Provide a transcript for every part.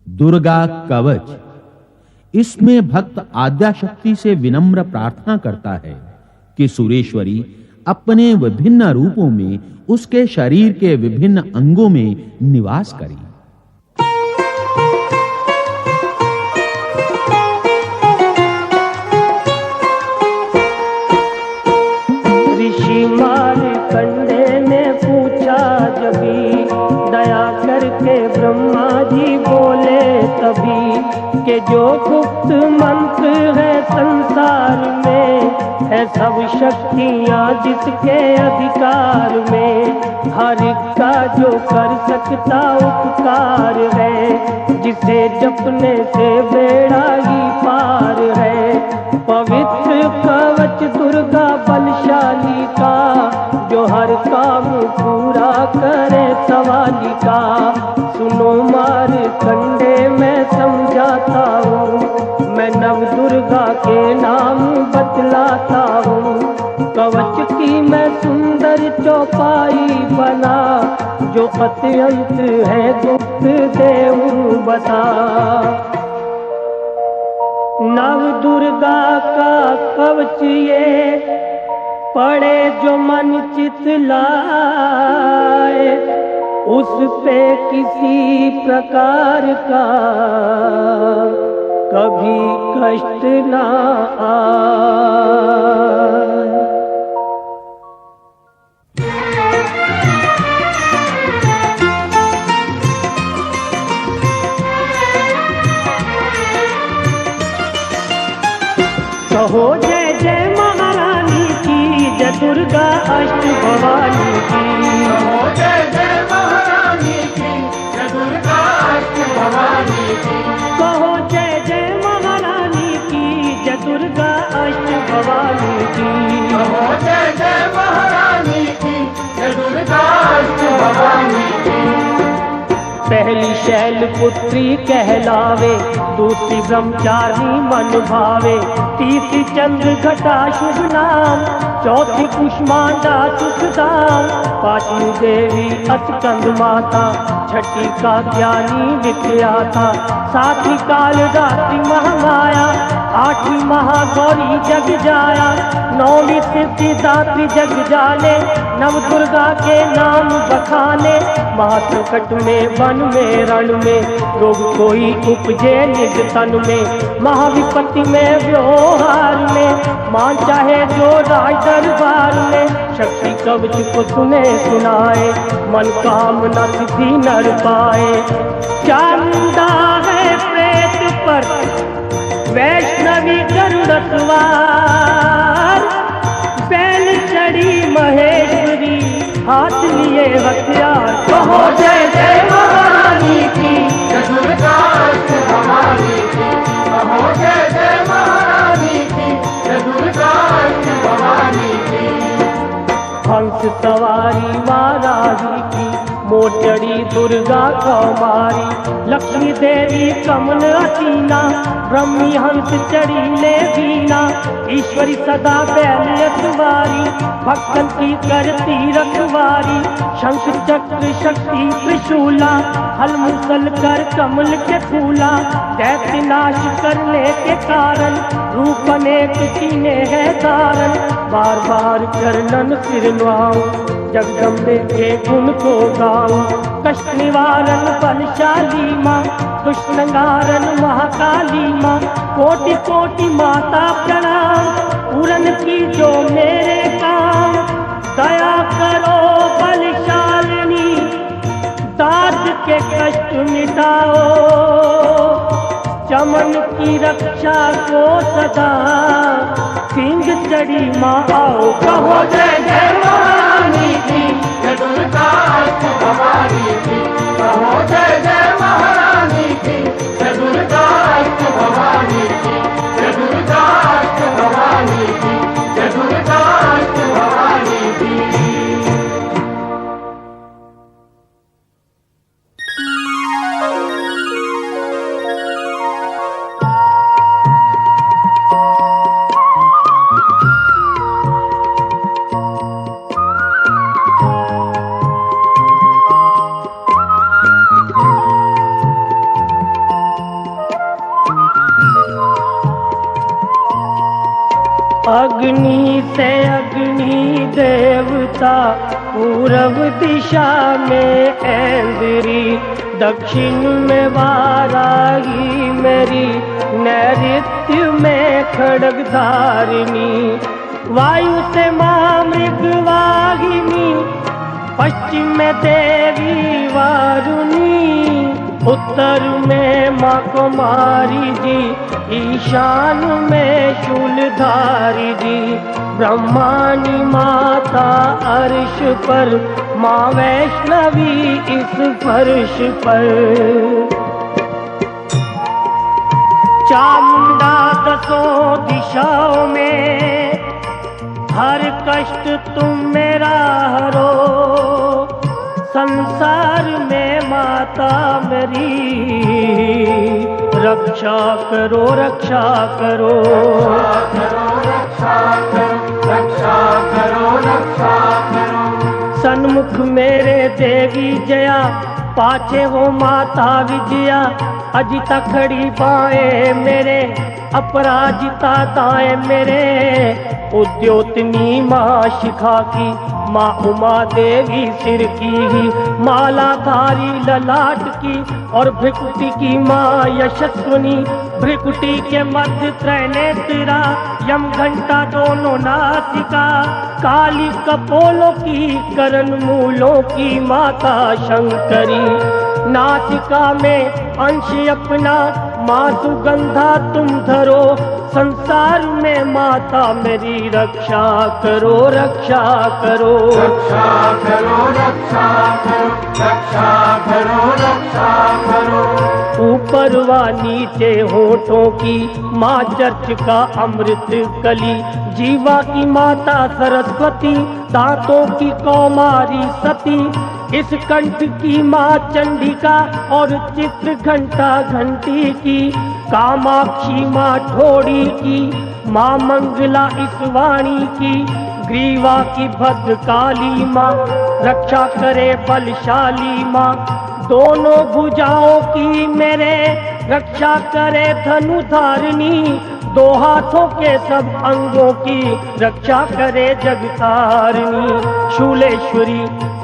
दुर्गा कवच। इसमें भक्त आद्याशक्ति से विनम्र प्रार्थना करता है कि सुरेश्वरी अपने विभिन्न रूपों में उसके शरीर के विभिन्न अंगों में निवास करें। ऋषि मार्कंडेय ने पूछा जभी, दया करके ब्रह्मा जी बोले तभी, कि जो गुप्त मंत्र है संसार में, है सब शक्तियाँ जिसके अधिकार में, हर एक का जो कर सकता उपकार है, जिसे जपने से बेड़ा ही पार है। पवित्र कवच दुर्गा बलशाली का, जो हर काम पूरा करे सवाली का। सुनो मार्कंडेय मैं समझाता हूँ, मैं नव दुर्गा के नाम बतलाता हूँ। कवच की मैं सुंदर चौपाई बना, जो अत्यंत है गुप्त देऊं बता। नव दुर्गा का कवच ये, पड़े जो मन चित लाए, उस पे किसी प्रकार का कभी कष्ट ना आए। कहो जय जय महारानी की, जय दुर्गा अष्ट भवानी की। कहो जय जय महारानी की, जय दुर्गा अष्ट भवानी की। कहो जय जय महारानी की, जय दुर्गा अष्ट भवानी की। कहो जय जय महारानी की, जय दुर्गा अष्ट भवानी की। पहली शैल पुत्री कहलावे, दूसरी ब्रह्मचारी मन भावे, तीसरी चंद्र घटा शुभ नाम, चौथी कुष्मांडा सुखदाम, पांचवी देवी अस्कंद माता, छठी कात्यायनी विख्याता, सातवीं काल रात्रि महामाया, आठवीं महागौरी जग जाया, नौवीं सिद्धिदात्री जग जाने, नव दुर्गा के नाम बखाने। महासंकट में वन में रण में, रोग कोई उपजे निज तन में, महाविपत्ति में व्यवहार में, मान चाहे जो राज दरबार में। शक्ति कवच को सुने सुनाए, मन कामना सिद्धि नर पाए। चामुंडा है प्रेत पर, वैष्णवी गरुड़ सवार, बैल चढ़ी महेश्वरी, हाथ लिए हथियार। कहो जय जय महारानी की, जय दुर्गा अष्ट भवानी की। कहो जय जय महारानी की, जय दुर्गा अष्ट भवानी की। हंस सवारी वाराही की, मोचड़ी दुर्गा कौमारी, लक्ष्मी देवी कमल असीना, ब्रह्मी हंस चढ़ी ले बीना, ईश्वरी सदा बैल सवारी, भक्तन की करती रखवारी। शंख चक्र शक्ति त्रिशूला, हल मुसल कर कमल के फूला, दैत्य नाश करने के कारण, रूप अनेक कीने है धारण। बार बार चरणन सिर नुआऊं, जगदम्बे के गुण को गाऊं। कष्ट निवारण बलशाली माँ, दुष्ट निवारण महाकाली माँ, कोटि कोटि माता प्रणाम, पूरन की जो मेरे काम। दया करो बलशालिनी, दास के कष्ट मिटाओ, चमन की रक्षा को सदा, सिंह चढ़ी माँ आओ। कहो जय जय महारानी की, जय दुर्गा अष्ट भवानी की। कहो जय जय महारानी की, जय दुर्गा अष्ट भवानी की। जय दुर्गा अष्ट भवानी की, जय दुर्गा अष्ट भवानी की। अग्नि से अग्नि देवता, पूरब दिशा में ऐन्द्री, दक्षिण में वाराही मेरी, नैऋत्य में खड्गधारिणी, वायु से मां मृगवाहिनी, पश्चिम में देवी वारुणी, उत्तर में मां कुमारी जी, ईशान में शूलधारी जी, ब्रह्मानी माता अर्श पर, मां वैष्णवी इस फर्श पर। चामुंडा दसों दिशाओं में, हर कष्ट तुम मेरा हरो, संसार में माता मेरी, रक्षा करो रक्षा करो, रक्षा करो, रक्षा करो, रक्षा करो। सन्मुख मेरे देवी जया, पाछे हो माता विजया, अजिता खड़ी बाएं मेरे, अपराजिता दाएं मेरे, उद्योतनी माँ शिखा की, माँ उमा देवी सिर की ही, मालाधारी ललाट की, और भृकुटी की माँ यशस्वनी, भृकुटी के मध्य त्रैनेत्रा, यम घंटा दोनों नासिका, काली कपोलों की, करण मूलों की माता शंकरी, नासिका में अंश अपना, माँ सुगंधा तुम धरो, संसार में माता मेरी रक्षा करो रक्षा करो, रक्षा करो, रक्षा करो, रक्षा करो, रक्षा करो। ऊपर व नीचे होठों की माँ चर्च का अमृत कली, जीवा की माता सरस्वती, दांतों की कौमारी सती, इस कंठ की माँ चंडिका, और चित्र घंटा घंटी की, कामाक्षी माँ ठोड़ी की, माँ मंगला इस वाणी की, ग्रीवा की भद्रकाली माँ, रक्षा करे बलशाली माँ, दोनों भुजाओं की मेरे, रक्षा करे धनुधारिणी, दो हाथों के सब अंगों की, रक्षा करे जगतारिणी, शूलेश्वरी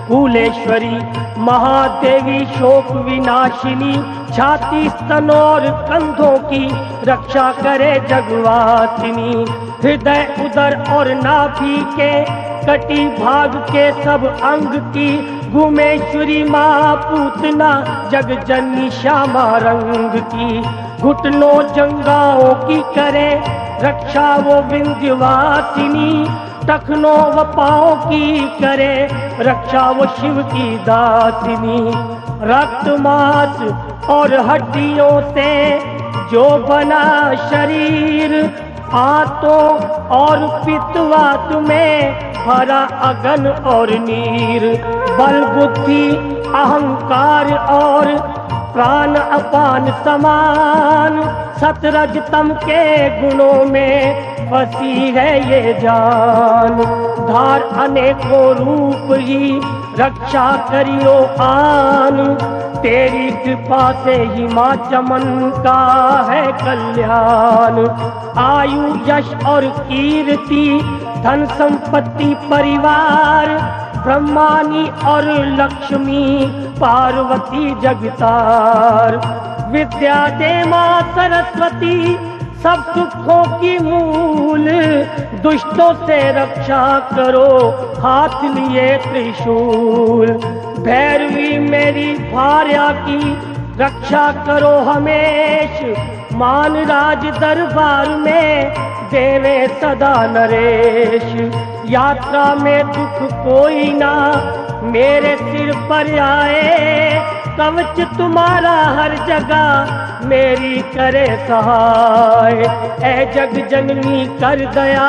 फूलेश्वरी, महादेवी शोक विनाशिनी, छाती स्तन और कंधों की, रक्षा करे जगवासिनी, हृदय उदर और नाभि के, कटी भाग के सब अंग की, गुमेश्वरी माँ पूतना, जग जननी श्यामा रंग की, घुटनों जंगाओं की करे, रक्षा वो विंध्यवासिनी, टखनों व पाँव की करे, रक्षा वो शिव की दासिनी, रक्त मांस और हड्डियों से जो बना शरीर, आंतों और पित्तवात में भरा अगन और नीर, बल बुद्धि अहंकार और प्राण अपान समान, सतरज तम के गुणों में फंसी है ये जान, धार अनेकों रूप ही, रक्षा करियो आन, तेरी कृपा से ही माँ चमन का है कल्याण, आयु यश और कीर्ति, धन संपत्ति परिवार, ब्रह्मानी और लक्ष्मी, पार्वती जगतार, विद्या दे माँ सरस्वती, सब सुखों की मूल, दुष्टों से रक्षा करो, हाथ लिए त्रिशूल, भैरवी मेरी भार्या की, रक्षा करो हमेश, मान राज दरबार में देवे सदा नरेश, यात्रा में दुख कोई ना मेरे सिर पर आए, कवच तुम्हारा हर जगह मेरी करे सहाय, ऐ जग जननी कर दया,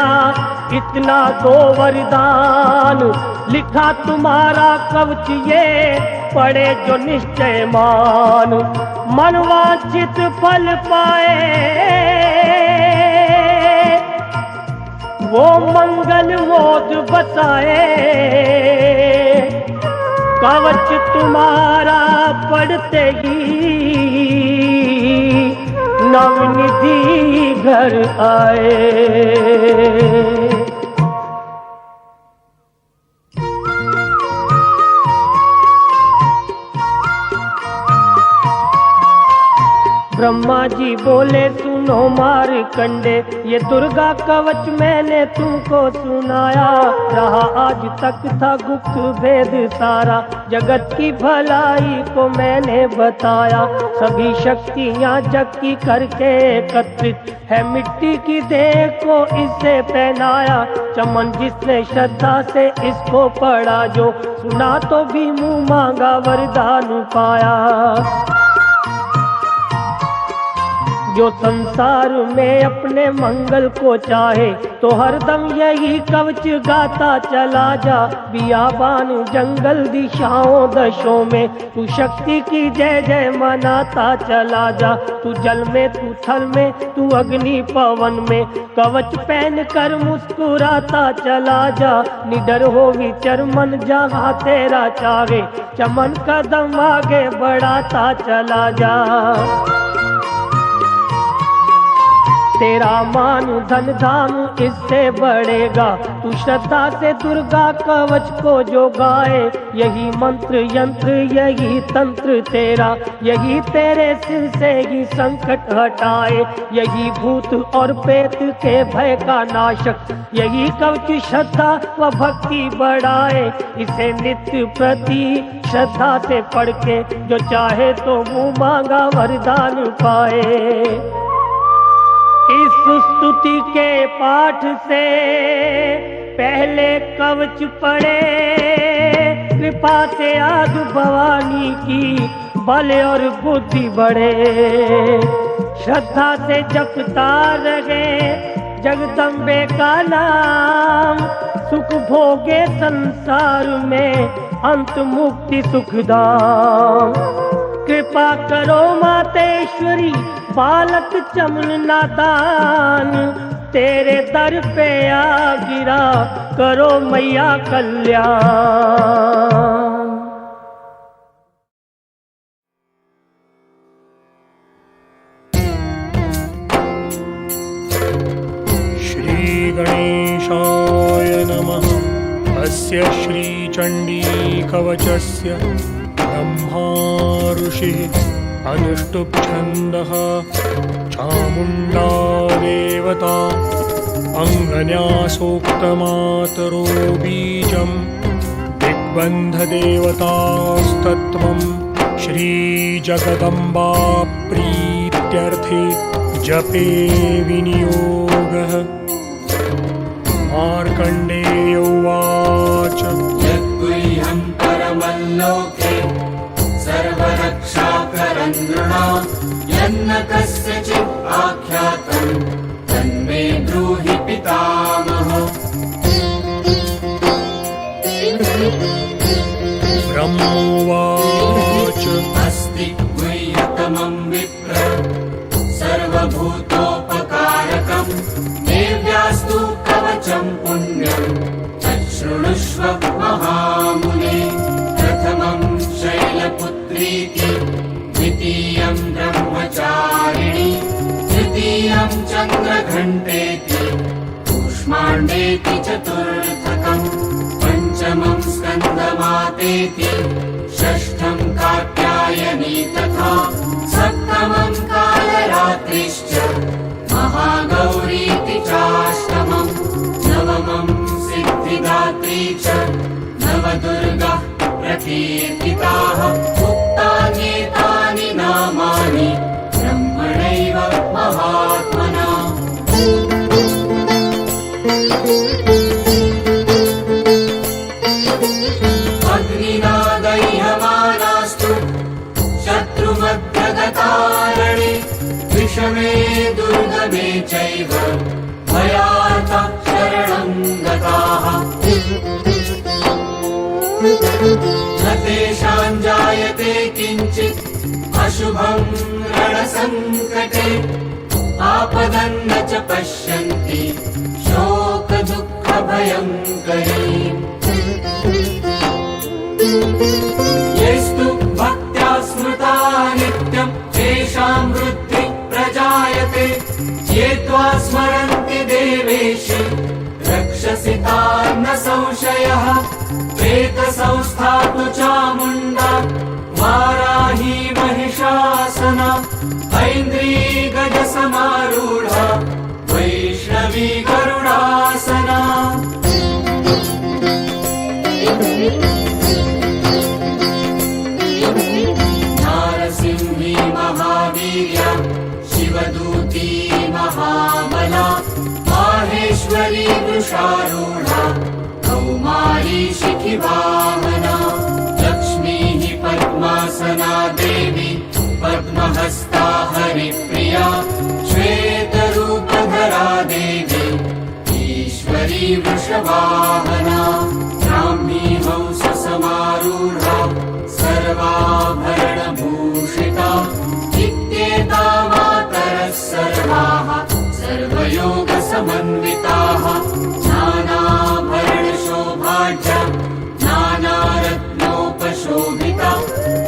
इतना दो वरदान, लिखा तुम्हारा कवच ये, पड़े जो निश्चय मान, मनवांछित फल पाए, वो मंगल मोद बसाए, कवच तुम्हारा पढ़ते ही ना भावनिधि घर आए। ब्रह्मा जी बोले सुनो मारकंडे, ये दुर्गा कवच मैंने तुमको सुनाया। रहा आज तक था गुप्त भेद सारा, जगत की भलाई को मैंने बताया। सभी शक्तियाँ जग की करके एकत्रित है, मिट्टी की देह को इससे पहनाया। चमन जिसने श्रद्धा से इसको पढ़ा, जो सुना तो भी मुँह मांगा वरदान पाया। जो संसार में अपने मंगल को चाहे, तो हरदम यही कवच गाता चला जा। बियाबान जंगल दिशाओं दशों में तू शक्ति की जय जय मनाता चला जा। तू जल में, तू थल में, तू अग्नि पवन में, कवच पहन कर मुस्कुराता चला जा। निडर हो विचर मन जहाँ तेरा चाहे, चमन कदम आगे बढ़ाता चला जा। तेरा मान धन धाम इससे बढ़ेगा, तू श्रद्धा से दुर्गा कवच को जो गाए। यही मंत्र यंत्र यही तंत्र तेरा, यही तेरे सिर से ही संकट हटाए। यही भूत और प्रेत के भय का नाशक, यही कवच श्रद्धा व भक्ति बढ़ाए। इसे नित्य प्रति श्रद्धा से पढ़ के, जो चाहे तो मुँह मांगा वरदान पाए। इस स्तुति के पाठ से पहले कवच पढ़े, कृपा से आदि भवानी की बल और बुद्धि बढ़े। श्रद्धा से जपता रहे जगदम्बे का नाम, सुख भोगे संसार में अंत मुक्ति सुखधाम। कृपा करो मातेश्वरी बालक चमन नादान, तेरे दर पे आ गिरा करो मैया कल्याण। श्री गणेशाय नमः। अस्य श्री चंडी कवचस्य ब्रह्मा ऋषिः अनुष्टुप् छन्दः, चामुण्डा देवता अङ्गन्यासोक्तमातरो बीजं, दिग्बन्धदेवतास्तत्त्वं श्रीजगदम्बा प्रीत्यर्थे जपे विनियोगः। मार्कण्डेय उवाच यद्गुह्यं परमल्लोके सर्वरक्षाकरं नृणां, यन्न कस्यचित् आख्यातं तन्मे ब्रूहि पितामह। ब्रह्मोवाच अस्ति गुह्यतमं विप्र सर्वभूतोपकारकं, देव्यास्तु कवचं पुण्यं तच्छृणुष्व महामुने। प्रथमं शैलपुत्रीति, द्वितीयं ब्रह्मचारिणी, तृतीयं चन्द्रघण्टेति, कूष्माण्डेति चतुर्थकं, पञ्चमं स्कन्दमातेति, षष्ठं कात्यायनी तथा, सप्तमं कालरात्रिश्च महागौरीति चाष्टमं, नवमं सिद्धिदात्री च नवदुर्गा प्रकीर्तिताः। उक्तान्येतानि नामानि ब्रह्मणैव महात्मना। अग्निना दह्यमानास्तु शत्रुमध्यगतारणे, विषमे दुर्गमे चैव भयार्ता शरणं गताः। न तेषां जायते किञ्चित् अशुभं रणसङ्कटे, आपदन्न च पश्यन्ति शोकदुःखभयङ्करीम्। येस्तु भक्त्या स्मृता नित्यं तेषां वृद्धिः प्रजायते। सर्वे ये त्वा स्मरन्ति देवेश रक्षसि तान् न संशयः प्रेतसंस्था तु चामुण्डा वाराही महिषासना ऐन्द्री गजसमारूढा वैष्णवी गरुडासना नारसिंही महावीर्या शिवदूती महाबला माहेश्वरी वृषारूढा कौमारी शिखिवाहना लक्ष्मीः पद्मासना देवी पद्महस्ता हरिप्रिया श्वेतरूपधरा देवी ईश्वरी वृषवाहना ब्राह्मी हंससमारूढा सर्वाभरणभूषिता इत्येता मातरः सर्वाः सर्वयोगसमन्विताः नानाभरणशोभाढ्या नानारत्नोपशोभिता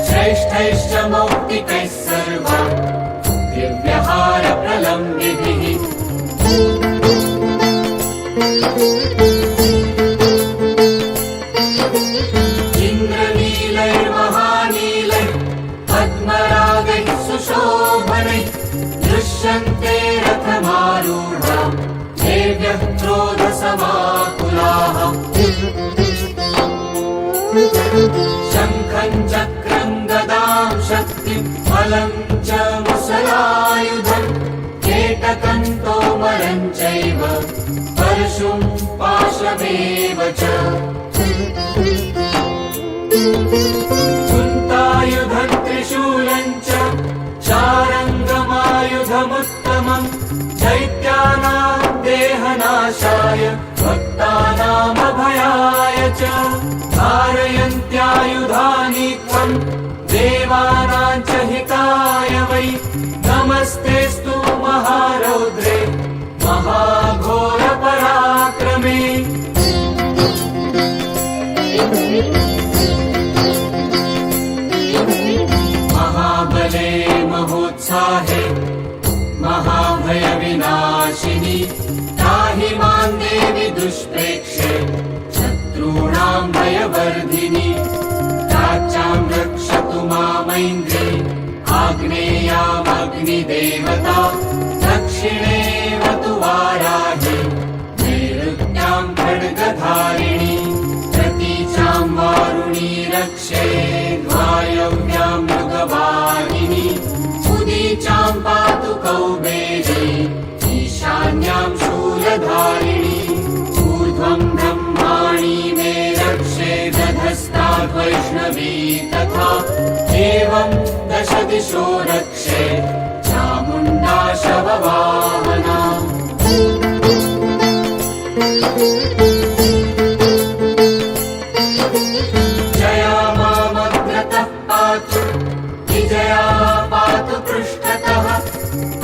श्रेष्ठैश्च मौक्तिकैः सर्वा दिव्यहारप्रलम्बिभिः इन्द्रनीलैर्महानीलैः पद्मरागैः सुशोभनैः दृश्यन्ते रथमारूढा देव्यः क्रोधसमाकुलाः शङ्खं चक्रं गदां शक्तिं फलं च मुसलायुधं केटकं तोमरं चैव परशुं पाशमेव च कुन्तायुधं त्रिशूलं च चारङ्गमायुधमुत्तमं दैत्यानां देहनाशाय भक्तानामभयाय च धारयन्त्यायुधानि त्वं देवानां च हिताय वै नमस्तेऽस्तु महारौद्रे महाघोरपराक्रमे महाबले महोत्साहे महाभयविनाशिनि त्राहि मां देवि दुष्प्रेक्षे शत्रूणां भयवर्धिनि प्राच्यां रक्षतु मामैन्द्री आग्नेयामग्निदेवता दक्षिणेवतु वाराहि नैऋत्यां खड्गधारिणि प्रतीचां वारुणी रक्षेद् वायव्यां मृगवाहिनी उदीचां पातु कौबेरी ईशान्यां शूलधारिणी ऊर्ध्वं ब्रह्माणि मे रक्षेदधस्ताद् वैष्णवी तथा एवं दश दिशो रक्षे चामुण्डा शववाहना जया मामग्रतः पातु विजया पातु पृष्ठतः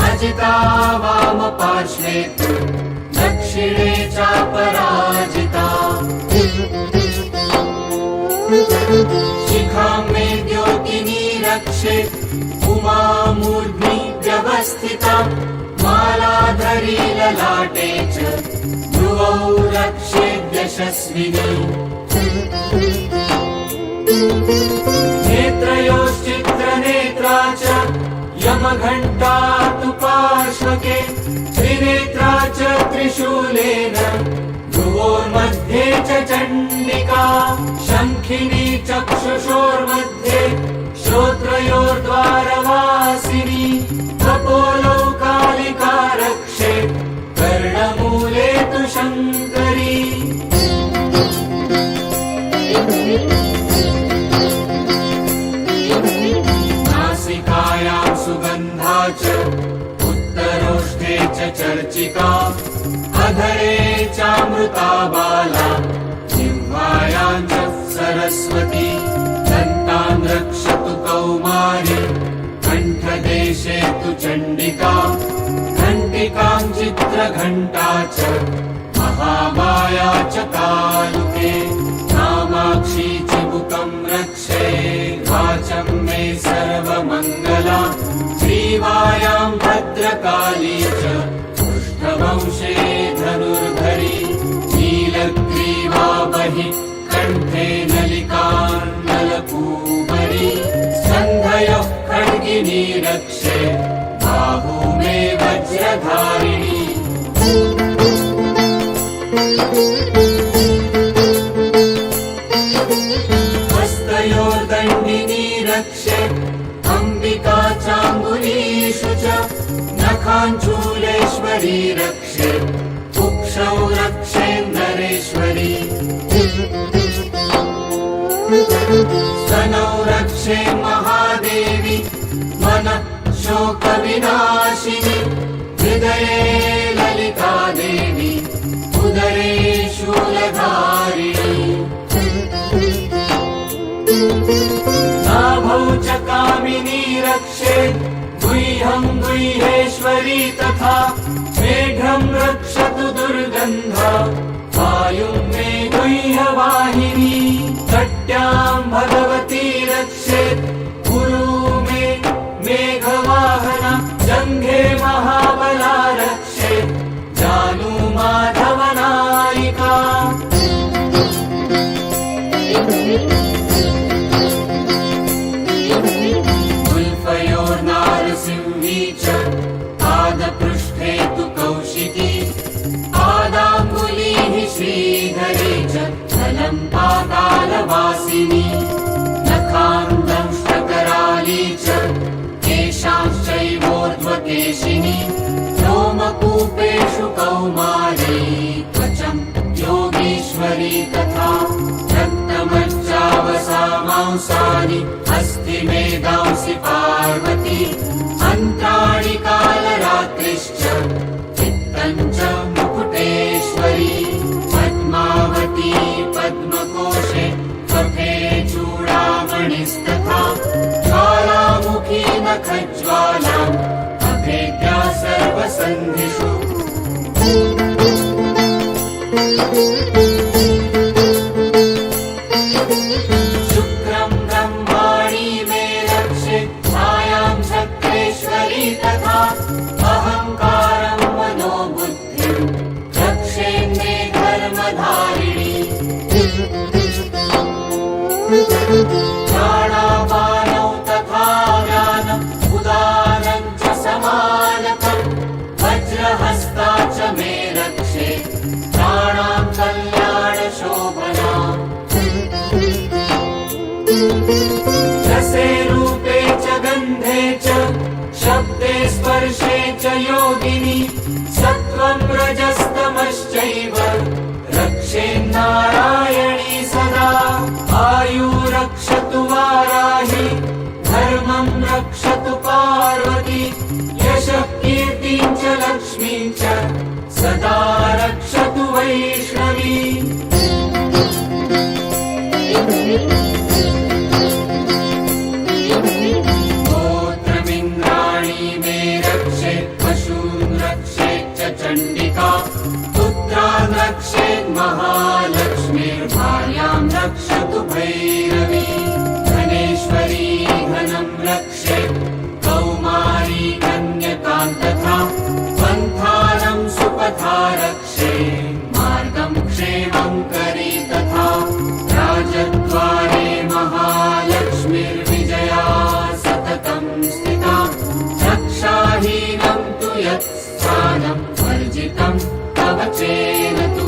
अजिता वामपार्श्वे तु दक्षिणे चापराजिता शिखां मे द्योतिनी रक्षे उमा मूर्ध्नि व्यवस्थिता मालाधरी ललाटे च ध्रुवौ रक्षेद्यशस्विनी नेत्रयोश्चित्रनेत्रा च यमघण्टा तु पार्श्वके त्रिनेत्रा च त्रिशूलेन भ्रुवोर्मध्ये च चण्डिका शङ्खिनी चक्षुषोर्मध्ये श्रोत्रयोर्द्वारवासिनी कपोलौ कालिका रक्षे कर्णमूले तु शङ्करी नासिकायां सुगन्धा च उत्तरोष्ठे च चर्चिका अधरे चामृता बाला जिह्वायां च सरस्वती दन्तां रक्षतु कौमारी कण्ठदेशे तु चण्डिका घण्टिकां चित्रघण्टा च महामाया च तालुके कामाक्षी चिबुकं रक्षे वाचं मे सर्वमङ्गला श्रीवायां भद्र भद्रकाली च पृष्ठवंशे धनुर्धरी नीलग्रीवा बहिः कण्ठे नलिकान्नलपूबरी सन्धयोः खड्गिनी रक्षे बाहू मे वज्रधारिणी हस्तयोर्दण्डिनी रक्षे अम्बिका चाङ्गुलीषु च नखाञ्चूलेश्वरी रक्षे कुक्षौ रक्षेन्दरेश्वरी स्तनौ रक्षे महादेवी मनः शोकविनाशिनी हृदये ललिता देवी उदरे शूलधारिणी नाभौ च कामिनी रक्षे गुह्यं गुह्येश्वरी तथा मेघ्रं रक्षतु दुर्गन्धा वायुं मे गुह्यवाहिनी कट्यां भगवती रक्षेत् गुरु मे मेघवाहना जङ्घे महाबला रक्षेत् जानू माधवनायिका उल्फयोर्नारसिंही च पादपृष्ठे तु कौशिकी पादाङ्गुलीः श्रीधरे च फलं पातालवासिनी नखान्दंष्टकराली च केशांश्चैवोर्ध्वकेशिनी रोमकूपेषु कौमारी त्वचं योगीश्वरी तथा रक्तमज्जावसामांसानि अस्थिमेधांसि पार्वती अन्त्राणि कालरात्रिश्च चित्तं च मुकुटेश्वरी पद्मावती पद्मकोशे त्वके चूडामणिस्तथा ज्वालामुखी नखज्वालाम् अभेद्या सर्वसन्धिषु शुक्रं ब्रह्माणि मे रक्षे छायां छत्रेश्वरी तथा अहङ्कारं मनोबुद्धिं रक्षे मे धर्मधारिणी प्राणापानौ तथा व्यानम् उदानं च समानकम् वज्रहस्ता च मे रक्षे प्राणां कल्याणशोभना रसे रूपे च गन्धे च शब्दे स्पर्शे च योगिनी सत्त्वं रजस्तमश्चैव रक्षे नारायणी सदा आयु रक्षतु वाराहि धर्मं रक्षतु पार्वती यशः कीर्तिं च लक्ष्मीं च सदा रक्षतु वैष्णवी गोत्रमिन्द्राणि मे रक्षे पशून् रक्षे च चण्डिका पुत्रान् रक्षेत् महालक्ष्मीर्भार्यां रक्षतु भैरवी धनेश्वरी धनं रक्षेत् कौमारी कन्यकां तथा पन्थानं सुपथा रक्षे मार्गं क्षेमं करी तथा राजद्वारे महालक्ष्मीर्विजया सततं स्थिता रक्षाहीनं तु यत् स्थानं वर्जितं तव चेन तु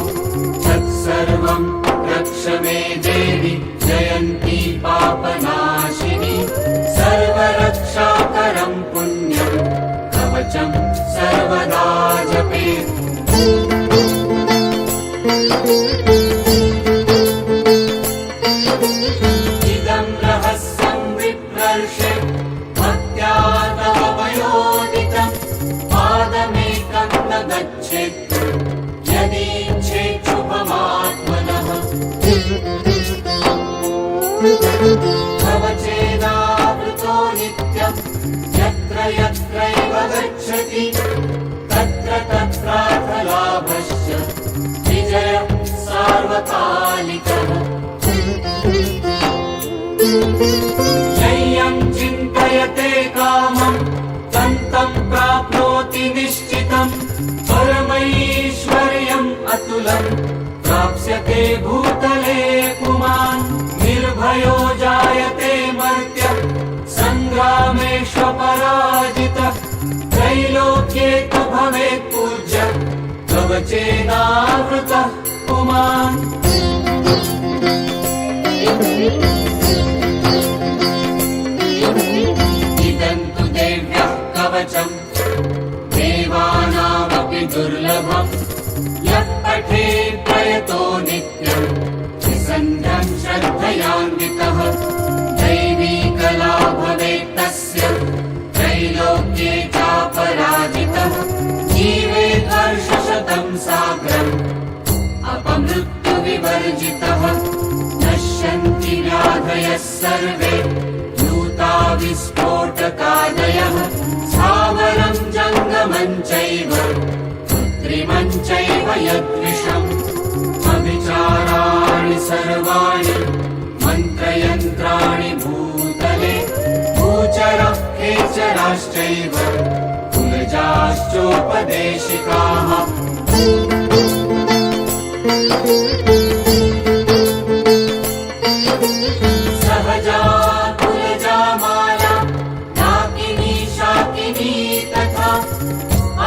तत्सर्वं रक्ष मे देवि जयन्ती पापनाशिनी सर्वरक्षाकरं पुण्यं कवचं सर्वदा जपेत् इदं रहस्यं विप्रर्षे भक्त्या तव वयोदितं पादमेकं न गच्छेत् यदीच्छेत् शुभमात्मनः तव चेदावृतो नित्यं यत्र यत्रैव गच्छति तत्र तत्रार्थलाभश्च विजयः सार्वकालिकः यय्यं चिन्तयते कामं तं प्राप्नोति नित्यम् परमैश्वर्यम् अतुलम् प्राप्स्यते भूतले पुमान् निर्भयो जायते मर्त्यः सङ्ग्रामेष्वपराजितः त्रैलोक्ये तु भवेत् पूज्यः कवचेनावृतः पुमान् इदं तु देव्यः कवचम् देवानामपि दुर्लभम् यः पठेत् प्रयतो नित्यम् विसन्ध्यम् श्रद्धयान्वितः दैवी कला भवेत् तस्य त्रैलोक्ये चापराजितः जीवेत् वर्षशतम् साग्रम् अपमृत्युविवर्जितः नश्यन्ति व्याधयः सर्वे भूता विस्फोटकादयः स्थावरम् जङ्गमम् चैव कृत्रिमम् चैव यद्विषम् अविचाराणि सर्वाणि मन्त्रयन्त्राणि भूतले भूचरः खेचराश्चैव कुलजाश्चोपदेशिकाः सहजा कुलजा माला डाकिनी शाकिनी तथा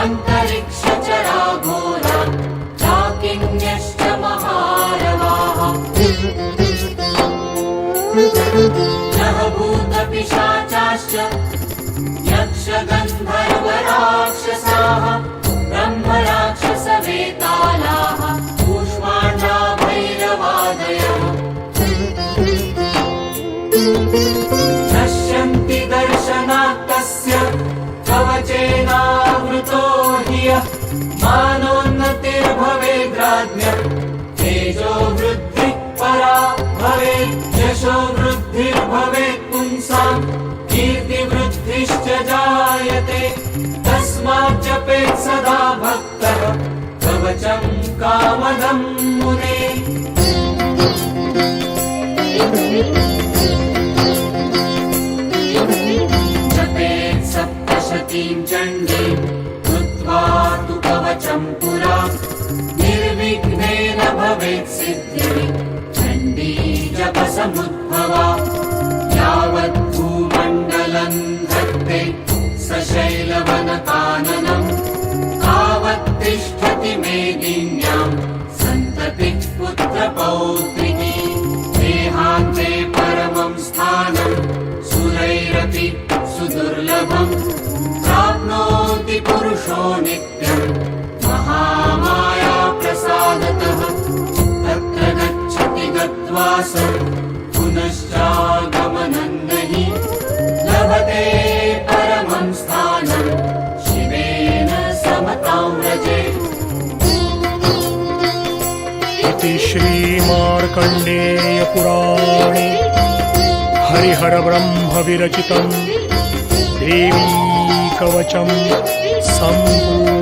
अन्तरिक्षचरा घोरा डाकिन्यश्च महारवाः नः भूतपिशाचाश्च यक्षगन्धर्वराक्षसाः ब्रह्मराक्षसवेतालाः कूष्माण्डा भैरवादयः नश्यन्ति दर्शनात् तस्य कवचेनावृतो हि यः मानोन्नतिर्भवेद्राज्ञः तेजो वृद्धिः परा भवेत् यशो वृद्धिर्भवेत् पुंसाम् कीर्तिवृद्धिश्च जायते तस्मात् जपेत् सदा भक्तः कवचम् कामदम् मुने जपेत् सप्तशतीं चण्डीं कृत्वा तु कवचम् पुरा निर्विघ्नेन भवेत् सिद्धिः चण्डी जपसमुद्भवा यावत् भूमण्डलम् धत्ते सशैलवनकाननम् तावत् तिष्ठति मेदिन्याम् सन्ततिः पुत्रपौत्रिकी देहान्ते परमं स्थानं सुरैरपि सुदुर्लभम् प्राप्नोति पुरुषो नित्यम् महामाया प्रसादतः तत्र गच्छति गत्वा स पुनश्चागमनं नहि लभते परमं स्थानं शिवेन समतां व्रजे इति श्रीमार्कण्डेय पुराणे हरिहर ब्रह्म विरचितं देवी कवचं सम्पूर्णम्।